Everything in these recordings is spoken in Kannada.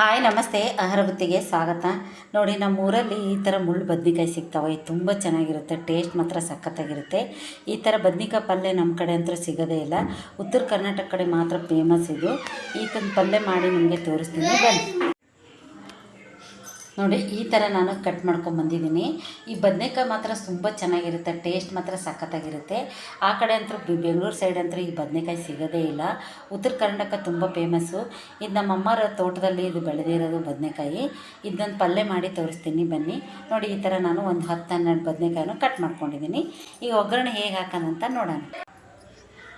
ಹಾಯ್ ನಮಸ್ತೆ. ಆಹಾರ ಬುತ್ತಿಗೆ ಸ್ವಾಗತ. ನೋಡಿ, ನಮ್ಮ ಊರಲ್ಲಿ ಈ ಥರ ಮುಳ್ಳು ಬದ್ನಿಕಾಯಿ ಸಿಗ್ತಾವೆ. ತುಂಬ ಚೆನ್ನಾಗಿರುತ್ತೆ, ಟೇಸ್ಟ್ ಮಾತ್ರ ಸಖತ್ತಾಗಿರುತ್ತೆ. ಈ ಥರ ಬದ್ನಿಕಾಯಿ ಪಲ್ಯ ನಮ್ಮ ಕಡೆ ಅಂತೂ ಸಿಗೋದೇ ಇಲ್ಲ. ಉತ್ತರ ಕರ್ನಾಟಕ ಕಡೆ ಮಾತ್ರ ಫೇಮಸ್ ಇದು. ಈ ಥರ ಪಲ್ಯ ಮಾಡಿ ನಿಮಗೆ ತೋರಿಸ್ತೀನಿ, ಬನ್ನಿ. ನೋಡಿ, ಈ ಥರ ನಾನು ಕಟ್ ಮಾಡ್ಕೊಂಬಂದಿದ್ದೀನಿ. ಈ ಬದನೆಕಾಯಿ ಮಾತ್ರ ತುಂಬ ಚೆನ್ನಾಗಿರುತ್ತೆ, ಟೇಸ್ಟ್ ಮಾತ್ರ ಸಖತ್ತಾಗಿರುತ್ತೆ. ಆ ಕಡೆ ಅಂತೂ ಬೆಂಗಳೂರು ಸೈಡ್ ಅಂತೂ ಈ ಬದನೆಕಾಯಿ ಸಿಗೋದೇ ಇಲ್ಲ. ಉತ್ತರ ಕರ್ನಾಟಕ ತುಂಬ ಫೇಮಸ್ಸು. ಇದು ನಮ್ಮ ಅಮ್ಮರ ತೋಟದಲ್ಲಿ ಇದು ಬೆಳೆದಿರೋದು ಬದನೆಕಾಯಿ. ಇದನ್ನು ಪಲ್ಯ ಮಾಡಿ ತೋರಿಸ್ತೀನಿ, ಬನ್ನಿ. ನೋಡಿ, ಈ ಥರ ನಾನು ಒಂದು 10-12 ಬದನೆಕಾಯನ್ನು ಕಟ್ ಮಾಡ್ಕೊಂಡಿದ್ದೀನಿ. ಈಗ ಒಗ್ಗರಣೆ ಹೇಗೆ ಹಾಕೋಣಂತ ನೋಡೋಣ.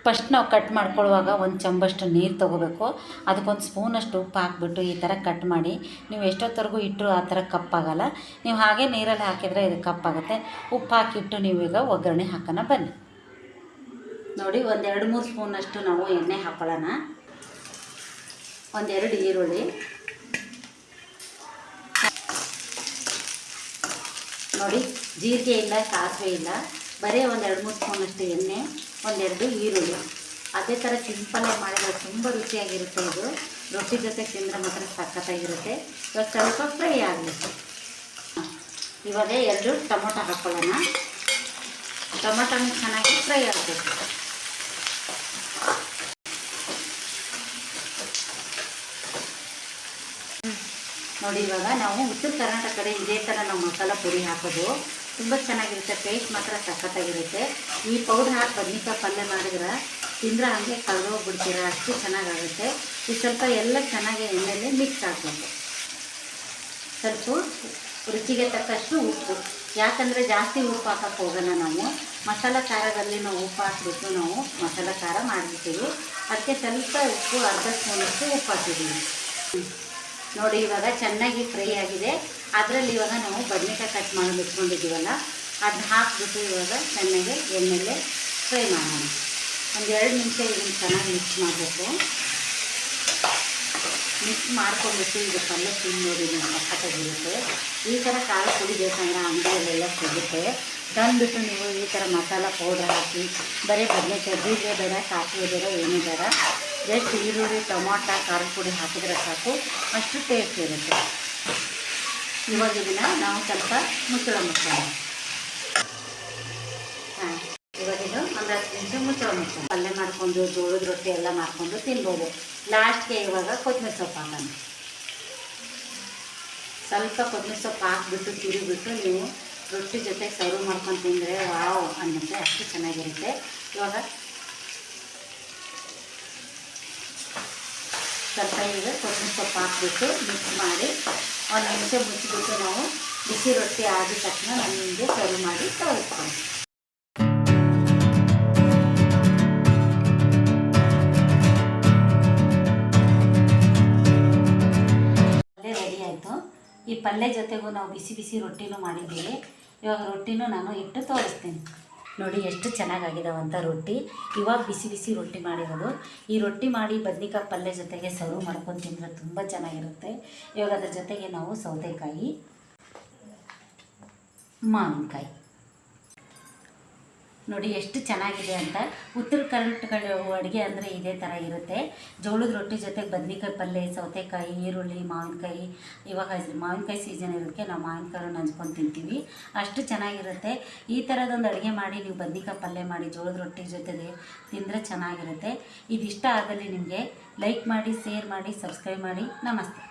ಫಸ್ಟ್ ನಾವು ಕಟ್ ಮಾಡ್ಕೊಳ್ಳುವಾಗ ಒಂದು ಚಮಚಷ್ಟು ನೀರು ತೊಗೋಬೇಕು. ಅದಕ್ಕೊಂದು ಸ್ಪೂನಷ್ಟು ಉಪ್ಪು ಹಾಕ್ಬಿಟ್ಟು ಈ ಥರ ಕಟ್ ಮಾಡಿ. ನೀವು ಎಷ್ಟೊತ್ತವರೆಗೂ ಇಟ್ಟರು ಆ ಥರ ಕಪ್ಪಾಗಲ್ಲ. ನೀವು ಹಾಗೆ ನೀರಲ್ಲಿ ಹಾಕಿದರೆ ಇದು ಕಪ್ಪಾಗುತ್ತೆ. ಉಪ್ಪು ಹಾಕಿಟ್ಟು ನೀವೀಗ ಒಗ್ಗರಣೆ ಹಾಕೋಣ, ಬನ್ನಿ. ನೋಡಿ, ಒಂದು 2-3 ಸ್ಪೂನಷ್ಟು ನಾವು ಎಣ್ಣೆ ಹಾಕೊಳ್ಳೋಣ. 1-2 ಈರುಳ್ಳಿ, ನೋಡಿ, ಜೀರಿಗೆ ಇಲ್ಲ, ಸಾಸಿವೆ ಇಲ್ಲ, ಬರೀ ಒಂದು 2-3 ಸ್ಪೂನಷ್ಟು ಎಣ್ಣೆ, 1-2 ಈರುಳ್ಳಿ. ಅದೇ ಥರ ಸಿಂಪಲ್ಲಾಗಿ ಮಾಡಿದರೆ ತುಂಬ ರುಚಿಯಾಗಿರುತ್ತೆ. ಇದು ರೊಟ್ಟಿ ಜೊತೆ ತಿಂದರೆ ಮಾತ್ರ ಸಖತ್ತಾಗಿರುತ್ತೆ. ಇವಾಗ ಸ್ವಲ್ಪ ಫ್ರೈ ಆಗಬೇಕು. ಇವಾಗ 2 ಟೊಮೊಟೊ ಹಾಕ್ಕೊಳ್ಳೋಣ. ಟೊಮೊಟೊನ ಚೆನ್ನಾಗಿ ಫ್ರೈ ಆಗಬೇಕು. ನೋಡಿ, ಇವಾಗ ನಾವು ಉತ್ತರ ಕರ್ನಾಟಕ ಕಡೆ ಇದೇ ಥರ ನಾವು ಮಸಾಲ ಪುಡಿ ಹಾಕೋದು ತುಂಬ ಚೆನ್ನಾಗಿರುತ್ತೆ, ಟೇಸ್ಟ್ ಮಾತ್ರ ಸಖತ್ತಾಗಿರುತ್ತೆ. ಈ ಪೌಡ್ರ್ ಹಾಕಿ ಬದ್ನಿಕಾಯಿ ಪಲ್ಯ ಮಾಡಿದ್ರೆ ತಿಂದರೆ ಹಾಗೆ ಕಳೆದೋಗ್ಬಿಡ್ತೀರ, ಅಷ್ಟು ಚೆನ್ನಾಗಾಗುತ್ತೆ. ಈ ಸ್ವಲ್ಪ ಎಲ್ಲ ಚೆನ್ನಾಗಿ ಎಣ್ಣೆಯಲ್ಲಿ ಮಿಕ್ಸ್ ಹಾಕಬೇಕು. ಸ್ವಲ್ಪ ರುಚಿಗೆ ತಕ್ಕಷ್ಟು ಉಪ್ಪು, ಯಾಕಂದರೆ ಜಾಸ್ತಿ ಉಪ್ಪು ಹಾಕೋಕ್ಕೆ ಹೋಗೋಣ ನಾವು. ಮಸಾಲ ಖಾರದಲ್ಲಿ ನಾವು ಉಪ್ಪು ಹಾಕಿಬಿಟ್ಟು ನಾವು ಮಸಾಲ ಖಾರ ಮಾಡಿಬಿಡ್ತೀವಿ. ಅದಕ್ಕೆ ಸ್ವಲ್ಪ ಉಪ್ಪು, ಅರ್ಧ ಸ್ಪೂನಷ್ಟು ಉಪ್ಪು ಹಾಕಿದ್ದೀವಿ. ನೋಡಿ, ಇವಾಗ ಚೆನ್ನಾಗಿ ಫ್ರೈ ಆಗಿದೆ. ಅದರಲ್ಲಿ ಇವಾಗ ನಾವು ಬದನೆಕಾಯಿ ಕಟ್ ಮಾಡಿ ಇಟ್ಕೊಂಡಿದ್ದೀವಲ್ಲ, ಅದನ್ನ ಹಾಕಿಬಿಟ್ಟು ಇವಾಗ ಚೆನ್ನಾಗಿ ಎಣ್ಣೆಲೆ ಫ್ರೈ ಮಾಡೋಣ. 1-2 ನಿಮಿಷ ಇದನ್ನು ಚೆನ್ನಾಗಿ ಮಿಕ್ಸ್ ಮಾಡಬೇಕು. ಮಿಕ್ಸ್ ಮಾಡ್ಕೊಂಡ್ಬಿಟ್ಟು ಇದು ಪಲ್ಯ ತಿಂದು ನೋಡಿ, ನೀವು ಸಖತ್ತಾಗಿರುತ್ತೆ. ಈ ಥರ ಖಾರ ಪುಡಿ ಬೇಕಂದ್ರೆ ಅಂಗಡಿಯಲ್ಲೆಲ್ಲ ಸಿಗುತ್ತೆ. ತಂದುಬಿಟ್ಟು ನೀವು ಈ ಥರ ಮಸಾಲ ಪೌಡರ್ ಹಾಕಿ ಬರೀ ಬದನೆಕಾಯಿ, ಜೀರಿಗೆ ಬೇಡ, ಸಾಸಿವೆ ಬೇಡ, ಏನೂ ಬೇಡ, ಜಸ್ಟ್ ಈರುಳ್ಳಿ, ಟೊಮಾಟೊ, ಖಾರದ ಪುಡಿ ಹಾಕಿದ್ರೆ ಸಾಕು, ಅಷ್ಟು ಟೇಸ್ಟ್ ಇರುತ್ತೆ. ಇವಾಗ ಇದನ್ನು ನಾವು ಸ್ವಲ್ಪ ಮುಚ್ಚಳ ಮುಚ್ಚೋಣ. ಇವಾಗ ಇದು ಒಂದು 10 ನಿಮಿಷ ಮುಚ್ಚಳ ಮುಚ್ಚೋಣ. ಪಲ್ಯ ಮಾಡಿಕೊಂಡು ಜೋಳದ ರೊಟ್ಟಿ ಎಲ್ಲ ಮಾಡಿಕೊಂಡು ತಿನ್ಬೋದು. ಲಾಸ್ಟ್ಗೆ ಇವಾಗ ಕೊತ್ತಂಬರಿ ಸೊಪ್ಪು ಹಾಕೋಣ. ಸ್ವಲ್ಪ ಕೊತ್ತಂಬರಿ ಸೊಪ್ಪು ಹಾಕಿಬಿಟ್ಟು ತಿರುಗಿಬಿಟ್ಟು ನೀವು ರೊಟ್ಟಿ ಜೊತೆ ಸರ್ವ್ ಮಾಡ್ಕೊಂಡು ತಿಂದರೆ ವಾವ್ ಅನ್ನುತ್ತೆ, ಅಷ್ಟು ಚೆನ್ನಾಗಿರುತ್ತೆ. ಇವಾಗ ಸ್ವಲ್ಪ ಈಗ ಕೊತ್ತಂಬರಿ ಸೊಪ್ಪು ಹಾಕಿಬಿಟ್ಟು ಮಿಕ್ಸ್ ಮಾಡಿ 1 ನಿಮಿಷ ಮುಚ್ಚಿಬಿಟ್ಟು ನಾವು ಬಿಸಿ ರೊಟ್ಟಿ ಆದ ತಕ್ಷಣ ನಾನು ನಿಮಗೆ ಸರ್ವ್ ಮಾಡಿ ತೋರಿಸ್ತೀನಿ. ಪಲ್ಯ ರೆಡಿ ಆಯಿತು. ಈ ಪಲ್ಯ ಜೊತೆಗೂ ನಾವು ಬಿಸಿ ಬಿಸಿ ರೊಟ್ಟಿನೂ ಮಾಡಿದ್ದೀವಿ. ಇವಾಗ ರೊಟ್ಟಿನೂ ನಾನು ಇಟ್ಟು ತೋರಿಸ್ತೀನಿ. ನೋಡಿ, ಎಷ್ಟು ಚೆನ್ನಾಗಾಗಿದ್ದಾವಂಥ ರೊಟ್ಟಿ. ಇವಾಗ ಬಿಸಿ ಬಿಸಿ ರೊಟ್ಟಿ ಮಾಡಿರೋದು. ಈ ರೊಟ್ಟಿ ಮಾಡಿ ಬದ್ನಿಕಾಯಿ ಪಲ್ಯ ಜೊತೆಗೆ ಸರ್ವ್ ಮಾಡ್ಕೊಂಡು ತಿಂದರೆ ತುಂಬ ಚೆನ್ನಾಗಿರುತ್ತೆ. ಇವಾಗ ಅದ್ರ ಜೊತೆಗೆ ನಾವು ಸೌತೆಕಾಯಿ, ಮಾವಿನಕಾಯಿ, ನೋಡಿ ಎಷ್ಟು ಚೆನ್ನಾಗಿದೆ ಅಂತ. ಉತ್ತರ ಕರ್ನಾಟಕ ಅಡುಗೆ ಅಂದರೆ ಇದೇ ಥರ ಇರುತ್ತೆ. ಜೋಳದ ರೊಟ್ಟಿ ಜೊತೆಗೆ ಬದ್ನಿಕಾಯಿ ಪಲ್ಯ, ಸೌತೆಕಾಯಿ, ಈರುಳ್ಳಿ, ಮಾವಿನಕಾಯಿ. ಇವಾಗ ಮಾವಿನಕಾಯಿ ಸೀಸನ್ ಇರೋದಕ್ಕೆ ನಾವು ಮಾವಿನಕಾಯಿ ನಂಚ್ಕೊಂಡು ತಿಂತೀವಿ, ಅಷ್ಟು ಚೆನ್ನಾಗಿರುತ್ತೆ. ಈ ಥರದೊಂದು ಅಡುಗೆ ಮಾಡಿ ನೀವು ಬದ್ನಿಕಾಯಿ ಪಲ್ಯ ಮಾಡಿ ಜೋಳದ ರೊಟ್ಟಿ ಜೊತೆಗೆ ತಿಂದರೆ ಚೆನ್ನಾಗಿರುತ್ತೆ. ಇದಿಷ್ಟ ಆಗಲಿ ನಿಮಗೆ ಲೈಕ್ ಮಾಡಿ, ಶೇರ್ ಮಾಡಿ, ಸಬ್ಸ್ಕ್ರೈಬ್ ಮಾಡಿ. ನಮಸ್ತೆ.